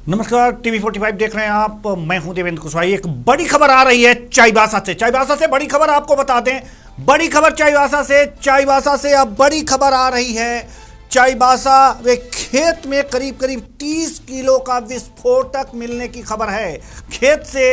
नमस्कार, टीवी 45 देख रहे हैं आप। मैं हूं देवेंद्र कुशवाहा। एक बड़ी खबर आ रही है चाईबासा से। चाईबासा से बड़ी खबर आपको बता दें। बड़ी खबर चाईबासा से अब बड़ी खबर आ रही है। चाईबासा वे खेत में करीब 30 किलो का विस्फोटक मिलने की खबर है। खेत से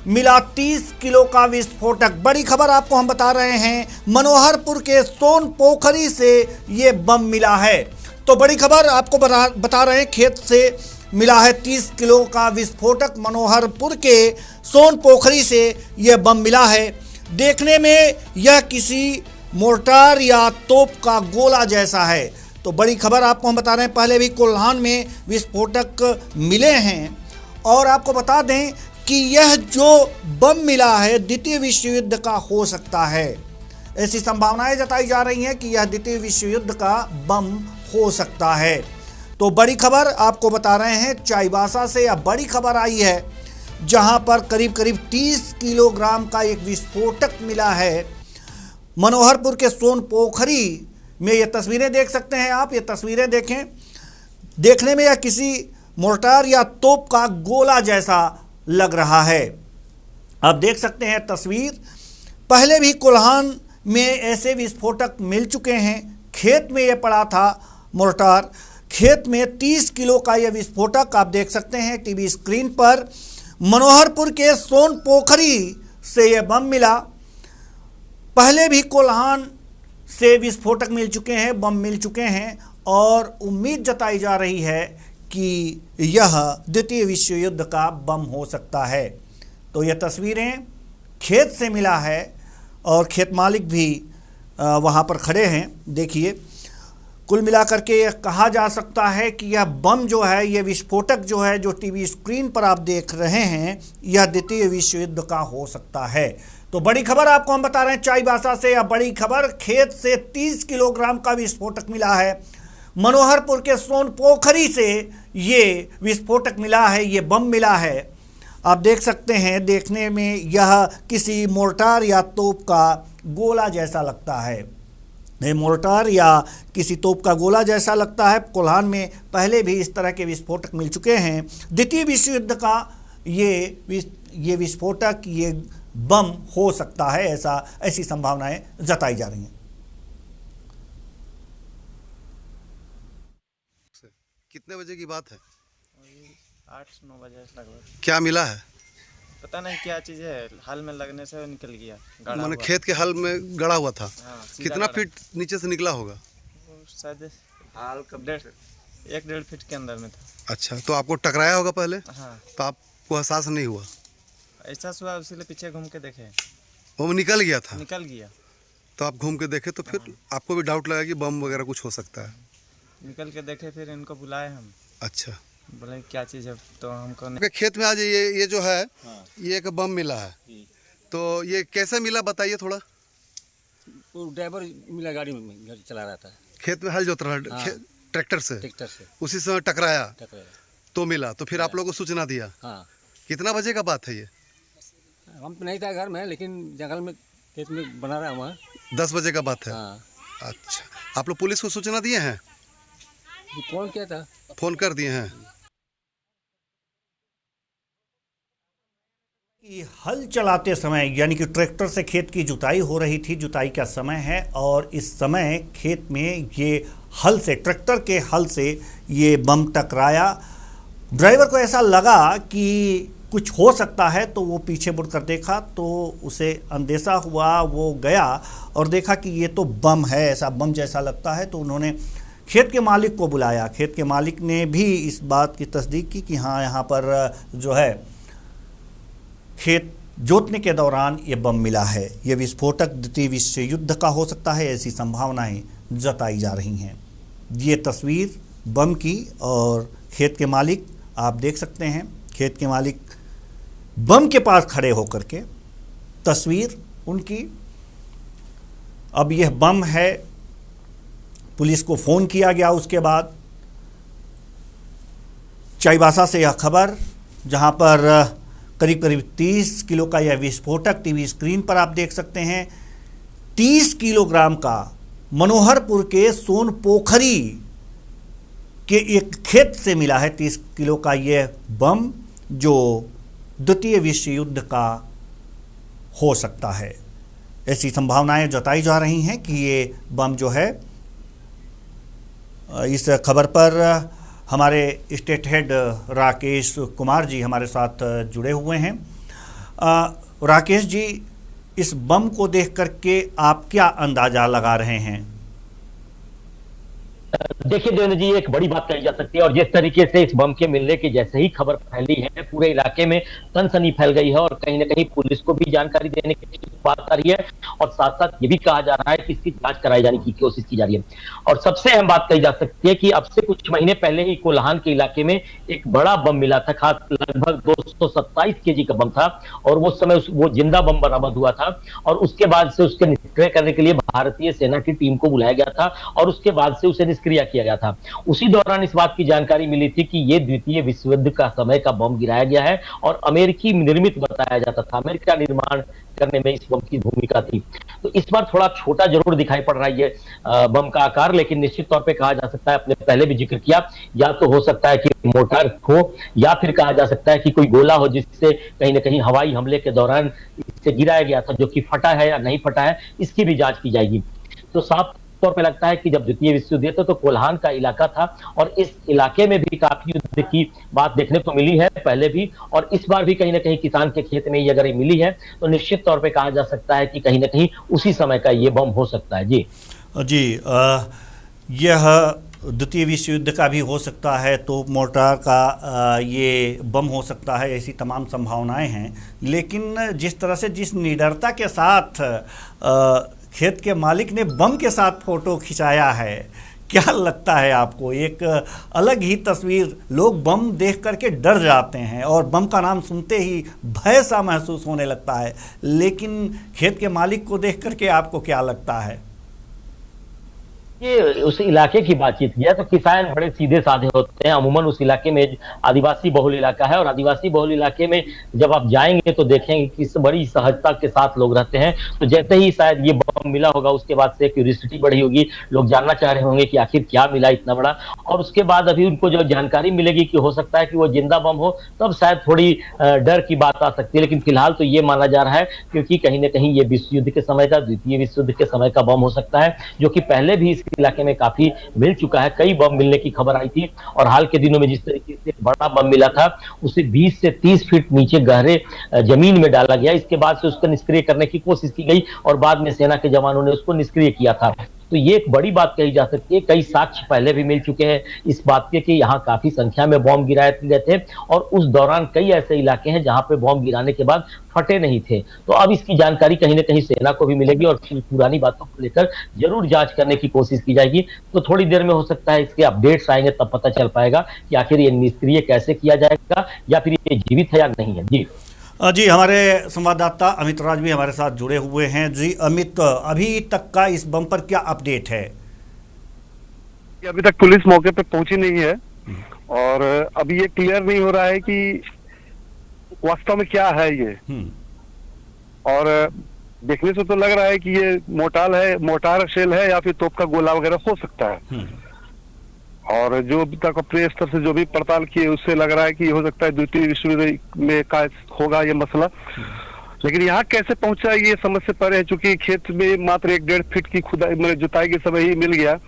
मिला 30 किलो का विस्फोटक। बड़ी खबर आपको हम बता रहे हैं, मनोहरपुर के सोन पोखरी से ये बम मिला है। तो बड़ी खबर आपको बता रहे हैं, खेत से मिला है 30 किलो का विस्फोटक। मनोहरपुर के सोन पोखरी से यह बम मिला है। देखने में यह किसी मोर्टार या तोप का गोला जैसा है। तो बड़ी खबर आपको हम बता रहे हैं, पहले भी कोल्हान में विस्फोटक मिले हैं। और आपको बता दें कि यह जो बम मिला है द्वितीय विश्व युद्ध का हो सकता है। ऐसी संभावनाएं जताई जा रही हैं कि यह द्वितीय विश्व युद्ध का बम हो सकता है। तो बड़ी खबर आपको बता रहे हैं, चाईबासा से अब बड़ी खबर आई है, जहां पर करीब 30 किलोग्राम का एक विस्फोटक मिला है। मनोहरपुर के सोन पोखरी में ये तस्वीरें देख सकते हैं आप। ये तस्वीरें देखें, देखने में यह किसी मोर्टार या तोप का गोला जैसा लग रहा है। आप देख सकते हैं तस्वीर। पहले भी कोल्हान में ऐसे विस्फोटक मिल चुके हैं। खेत में यह पड़ा था मोर्टार। खेत में 30 किलो का यह विस्फोटक आप देख सकते हैं टीवी स्क्रीन पर। मनोहरपुर के सोन पोखरी से यह बम मिला। पहले भी कोल्हान से विस्फोटक मिल चुके हैं, बम मिल चुके हैं, और उम्मीद जताई जा रही है कि यह द्वितीय विश्व युद्ध का बम हो सकता है। तो यह तस्वीरें खेत से मिला है और खेत मालिक भी वहाँ पर खड़े हैं। देखिए, कुल मिलाकर के यह कहा जा सकता है कि यह बम जो है, यह विस्फोटक जो है, जो टीवी स्क्रीन पर आप देख रहे हैं, यह द्वितीय विश्व युद्ध का हो सकता है। तो बड़ी खबर आपको हम बता रहे हैं चाईबासा से। यह बड़ी खबर, खेत से 30 किलोग्राम का विस्फोटक मिला है। मनोहरपुर के सोन पोखरी से ये विस्फोटक मिला है, ये बम मिला है। आप देख सकते हैं, देखने में यह किसी मोर्टार या तोप का गोला जैसा लगता है। मोर्टार या किसी तोप का गोला जैसा लगता है। कोल्हान में पहले भी इस तरह के विस्फोटक मिल चुके हैं। द्वितीय विश्व युद्ध का ये विस्फोटक, ये बम हो सकता है, ऐसी संभावनाएं जताई जा रही हैं। कितने बजे की बात है? 8-9 बजे लगभग। क्या मिला है? पता नहीं क्या चीज़ है, हल में लगने से निकल गया। मैंने खेत के हल में गड़ा हुआ था। हाँ, कितना फीट नीचे से निकला होगा? शायद 1-1.5 फीट के अंदर में था। अच्छा, तो आपको टकराया होगा पहले? हाँ। तो आपको एहसास नहीं हुआ? ऐसा हुआ, इसीलिए पीछे घूम के देखे, वो निकल गया था। निकल गया। तो आप घूम के देखे तो फिर आपको भी डाउट लगा कि बम वगैरह कुछ हो सकता है। निकल के देखे, फिर इनको बुलाए हम। अच्छा, बोले क्या चीज़ है, तो हमको आपके खेत में आज ये जो है, ये एक बम मिला है। तो ये कैसे मिला बताइए थोड़ा। वो ड्राइवर मिला, गाड़ी में गाड़ी चला रहा था, खेत में हल जोत रहा है ट्रैक्टर से, उसी समय टकराया तो मिला। तो फिर आप लोगों को सूचना दिया? हाँ। कितना बजे का बात है ये? हम तो नहीं था घर में, लेकिन जंगल में खेत में बना रहा वहाँ। 10 बजे का बात है। हाँ। अच्छा, आप लोग पुलिस को सूचना दिए हैं? फोन किया था। फोन कर दिए हैं। हल चलाते समय, यानी कि ट्रैक्टर से खेत की जुताई हो रही थी, जुताई का समय है, और इस समय खेत में ये हल से, ट्रैक्टर के हल से ये बम टकराया। ड्राइवर को ऐसा लगा कि कुछ हो सकता है, तो वो पीछे मुड़ कर देखा तो उसे अंदेशा हुआ। वो गया और देखा कि ये तो बम है, ऐसा बम जैसा लगता है। तो उन्होंने खेत के मालिक को बुलाया। खेत के मालिक ने भी इस बात की तस्दीक की कि हाँ, यहाँ पर जो है खेत जोतने के दौरान ये बम मिला है। ये विस्फोटक द्वितीय विश्व युद्ध का हो सकता है, ऐसी संभावनाएं जताई जा रही हैं। ये तस्वीर बम की, और खेत के मालिक आप देख सकते हैं। खेत के मालिक बम के पास खड़े होकर के तस्वीर उनकी। अब यह बम है, पुलिस को फ़ोन किया गया। उसके बाद चाईबासा से यह खबर, जहां पर करीब 30 किलो का यह विस्फोटक टीवी स्क्रीन पर आप देख सकते हैं। 30 किलोग्राम का मनोहरपुर के सोन पोखरी कि एक खेत से मिला है 30 किलो का ये बम, जो द्वितीय विश्व युद्ध का हो सकता है। ऐसी संभावनाएं जताई जा रही हैं कि ये बम जो है, इस खबर पर हमारे स्टेट हेड राकेश कुमार जी हमारे साथ जुड़े हुए हैं। राकेश जी, इस बम को देख करके आप क्या अंदाजा लगा रहे हैं? देखिए देवेंद्र जी, एक बड़ी बात कही जा सकती है, और जिस तरीके से इस बम के मिलने की जैसे ही खबर फैली है, पूरे इलाके में सनसनी फैल गई है और कहीं ना कहीं पुलिस को भी जानकारी देने की बात आ रही है, और साथ साथ ये भी कहा जा रहा है कि इसकी जांच कराई जाने की कोशिश की जा रही है। और सबसे अहम बात कही जा सकती है कि अब से कुछ महीने पहले ही कोल्हान के इलाके में एक बड़ा बम मिला था, खास लगभग 227 केजी का बम था, और वो समय वो जिंदा बम बरामद हुआ था, और उसके बाद से उसके निष्क्रिय करने के लिए भारतीय सेना की टीम को बुलाया गया था, और उसके बाद से उसे निष्क्रिय किया गया था। उसी दौरान इस बात की जानकारी मिली थी कि ये द्वितीय विश्व युद्ध का समय का बम गिराया गया है, और अमेरिकी निर्मित बताया जाता था, अमेरिका निर्माण करने में इस बम की भूमिका थी। तो इस बार थोड़ा छोटा जरूर दिखाई पड़ रहा है ये बम का आकार, लेकिन निश्चित तौर पे कहा जा सकता है, अपने पहले भी जिक्र किया, या तो हो सकता है कि मोर्टार हो, या फिर कहा जा सकता है कि कोई गोला हो जिससे कहीं ना कहीं हवाई हमले के दौरान इसे गिराया गया था, जो कि फटा है या नहीं फटा है, इसकी भी जांच की जाएगी। तो साफ तौर पे लगता है कि जब द्वितीय विश्व युद्ध था तो कोल्हान का इलाका था, और इस इलाके में भी काफी युद्ध की बात देखने को मिली है पहले भी, और इस बार भी कहीं ना कहीं किसान के खेत में ये अगर मिली है तो निश्चित तौर पे कहा जा सकता है कि कहीं ना कहीं उसी समय का ये बम हो सकता है। जी यह द्वितीय विश्व युद्ध का भी हो सकता है, तो मोर्टार का ये बम हो सकता है, ऐसी तमाम संभावनाएं हैं। लेकिन जिस तरह से, जिस निडरता के साथ खेत के मालिक ने बम के साथ फोटो खिंचाया है, क्या लगता है आपको? एक अलग ही तस्वीर, लोग बम देख करके डर जाते हैं और बम का नाम सुनते ही भय सा महसूस होने लगता है, लेकिन खेत के मालिक को देख करके आपको क्या लगता है? ये उस इलाके की बातचीत किया तो किसान बड़े सीधे साधे होते हैं। अमूमन उस इलाके में आदिवासी बहुल इलाका है, और आदिवासी बहुल इलाके में जब आप जाएंगे तो देखेंगे कि बड़ी सहजता के साथ लोग रहते हैं। तो जैसे ही शायद ये बम मिला होगा, उसके बाद से क्यूरियोसिटी बढ़ी होगी, लोग जानना चाह रहे होंगे कि आखिर क्या मिला इतना बड़ा, और उसके बाद अभी उनको जो जानकारी मिलेगी कि हो सकता है कि वो जिंदा बम हो, तब शायद थोड़ी डर की बात आ सकती है। लेकिन फिलहाल तो ये माना जा रहा है, क्योंकि कहीं ना कहीं ये विश्व युद्ध के समय का, द्वितीय विश्व युद्ध के समय का बम हो सकता है, जो कि पहले भी इलाके में काफी मिल चुका है। कई बम मिलने की खबर आई थी, और हाल के दिनों में जिस तरीके से बड़ा बम मिला था, उसे 20 से 30 फीट नीचे गहरे जमीन में डाला गया। इसके बाद से उसको निष्क्रिय करने की कोशिश की गई, और बाद में सेना के जवानों ने उसको निष्क्रिय किया था। तो ये एक बड़ी बात कही जा सकती है। कई साक्ष्य पहले भी मिल चुके हैं इस बात के कि यहाँ काफी संख्या में बम गिराए गए थे, और उस दौरान कई ऐसे इलाके हैं जहां पे बम गिराने के बाद फटे नहीं थे। तो अब इसकी जानकारी कहीं ना कहीं सेना को भी मिलेगी, और पुरानी बातों को लेकर जरूर जांच करने की कोशिश की जाएगी। तो थोड़ी देर में हो सकता है इसके अपडेट्स आएंगे, तब पता चल पाएगा कि आखिर ये निष्क्रिय कैसे किया जाएगा, या फिर ये जीवित है या नहीं है। जी, हमारे संवाददाता अमित राज भी हमारे साथ जुड़े हुए हैं। जी अमित, अभी तक का इस बम पर क्या अपडेट है? अभी तक पुलिस मौके पे पहुंची नहीं है, और अभी ये क्लियर नहीं हो रहा है कि वास्तव में क्या है ये। और देखने से तो लग रहा है कि ये मोर्टार शेल है, या फिर तोप का गोला वगैरह हो सकता है। और जो अभी तक अपने स्तर से जो भी पड़ताल किए, उससे लग रहा है कि हो सकता है द्वितीय विश्व युद्ध में का होगा ये मसला। लेकिन यहाँ कैसे पहुंचा ये समझ से परे है, चूंकि खेत में मात्र 1-1.5 फीट की खुदाई जुताई के समय ही मिल गया,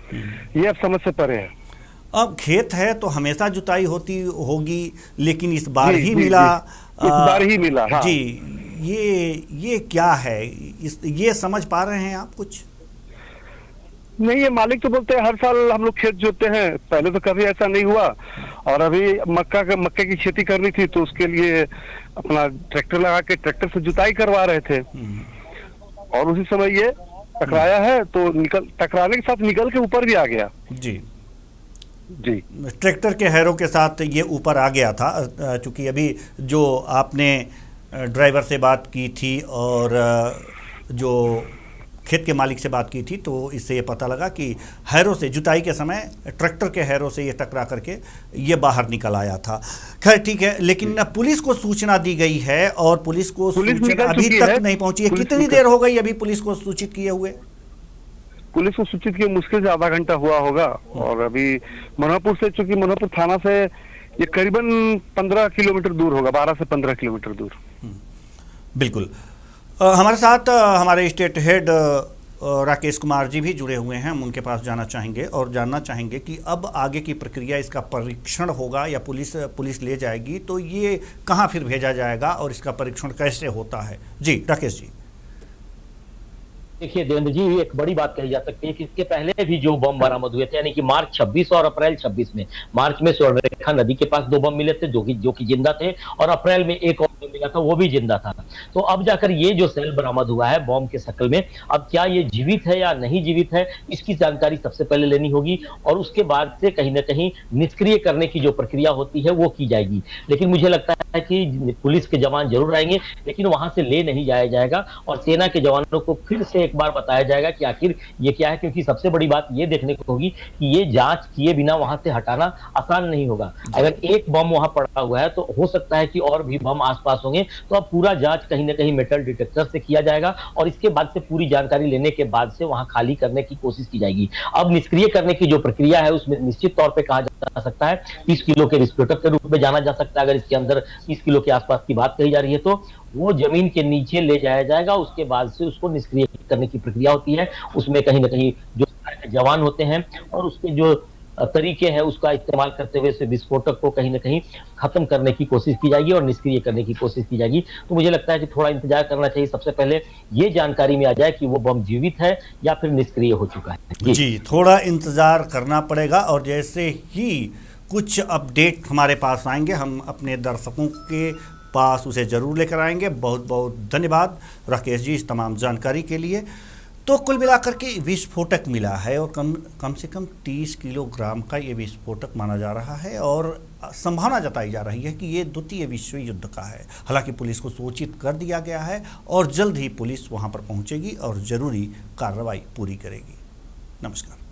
ये अब समझ से परे है। अब खेत है तो हमेशा जुताई होती होगी, लेकिन इस बार ही मिला। इस बार ही मिला। हाँ। जी, ये क्या है, ये समझ पा रहे हैं आप कुछ? नहीं, ये मालिक तो बोलते हैं हर साल हम लोग खेत जोतते हैं, पहले तो कभी ऐसा नहीं हुआ। और अभी मक्के की खेती करनी थी, तो उसके लिए अपना ट्रैक्टर लगा के ट्रैक्टर से जुताई करवा रहे थे, और उसी समय ये टकराया है। तो टकराने के साथ निकल के ऊपर भी आ गया। जी, ट्रैक्टर के हैरों के साथ ये ऊपर आ गया था। चूंकि अभी जो आपने ड्राइवर से बात की थी और जो खेत के मालिक से बात की थी, तो इससे ये पता लगा कि हैरों से, जुताई के समय ट्रैक्टर के हैरों से ये टकरा करके ये बाहर निकल आया था। खैर ठीक है, लेकिन पुलिस को सूचना दी गई है, और पुलिस को सूचना अभी तक नहीं पहुंची है। कितनी देर हो गई अभी पुलिस को सूचित किए हुए? पुलिस को सूचित किए मुश्किल से आधा घंटा हुआ होगा। और अभी मनोहरपुर से, चूंकि मनोहरपुर थाना से ये करीबन 15 किलोमीटर दूर होगा, 12 से 15 किलोमीटर दूर। बिल्कुल। हमारे साथ हमारे स्टेट हेड राकेश कुमार जी भी जुड़े हुए हैं। हम उनके पास जाना चाहेंगे और जानना चाहेंगे कि अब आगे की प्रक्रिया, इसका परीक्षण होगा या पुलिस ले जाएगी, तो ये कहाँ फिर भेजा जाएगा और इसका परीक्षण कैसे होता है? जी राकेश जी। देखिए देवेंद्र जी, एक बड़ी बात कही जा सकती है कि इसके पहले भी जो बम बरामद हुए थे, यानी कि मार्च 26 और अप्रैल 26 में, मार्च में स्वर्णरेखा नदी के पास 2 बम मिले थे जो कि जिंदा थे, और अप्रैल में एक और जो मिला था वो भी जिंदा था। तो अब जाकर ये जो सेल बरामद हुआ है बम के शक्ल में, अब क्या ये जीवित है या नहीं जीवित है, इसकी जानकारी सबसे पहले लेनी होगी, और उसके बाद से कहीं ना कहीं निष्क्रिय करने की जो प्रक्रिया होती है वो की जाएगी। लेकिन मुझे लगता है कि पुलिस के जवान जरूर आएंगे, लेकिन वहां से ले नहीं जाया जाएगा, और सेना के जवानों को फिर से एक बार बताया जाएगा कि आखिर ये क्या है। क्योंकि सबसे बड़ी बात ये देखने को होगी कि ये जांच किए बिना वहां से हटाना आसान नहीं होगा। अगर एक बम वहां पड़ा हुआ है तो हो सकता है कि और भी बम आसपास होंगे, तो अब पूरा जांच कहीं ना कहीं मेटल डिटेक्टर से किया जाएगा, और इसके बाद से पूरी जानकारी लेने के बाद से वहां खाली करने की कोशिश की जाएगी। अब निष्क्रिय करने की जो प्रक्रिया है उसमें निश्चित तौर पर कहा जा सकता है 30 किलो के विस्फोटक के रूप में जाना जा सकता है। अगर इसके अंदर 30 किलो के आसपास की बात कही जा रही है तो वो जमीन के नीचे ले जाया जाएगा, उसके बाद से उसको निष्क्रिय करने की प्रक्रिया होती है। उसमें कहीं ना कहीं जो जवान होते हैं और उसके जो तरीके हैं उसका इस्तेमाल करते हुए विस्फोटक को कहीं ना कहीं खत्म करने की कोशिश की जाएगी और निष्क्रिय करने की कोशिश की जाएगी। तो मुझे लगता है कि थोड़ा इंतजार करना चाहिए, सबसे पहले ये जानकारी में आ जाए कि वो बम जीवित है या फिर निष्क्रिय हो चुका है। जी, थोड़ा इंतजार करना पड़ेगा, और जैसे ही कुछ अपडेट हमारे पास आएंगे हम अपने दर्शकों के पास उसे जरूर लेकर आएंगे। बहुत बहुत धन्यवाद राकेश जी इस तमाम जानकारी के लिए। तो कुल मिलाकर के विस्फोटक मिला है, और कम से कम 30 किलोग्राम का ये विस्फोटक माना जा रहा है, और संभावना जताई जा रही है कि ये द्वितीय विश्व युद्ध का है। हालांकि पुलिस को सूचित कर दिया गया है और जल्द ही पुलिस वहां पर पहुंचेगी और जरूरी कार्रवाई पूरी करेगी। नमस्कार।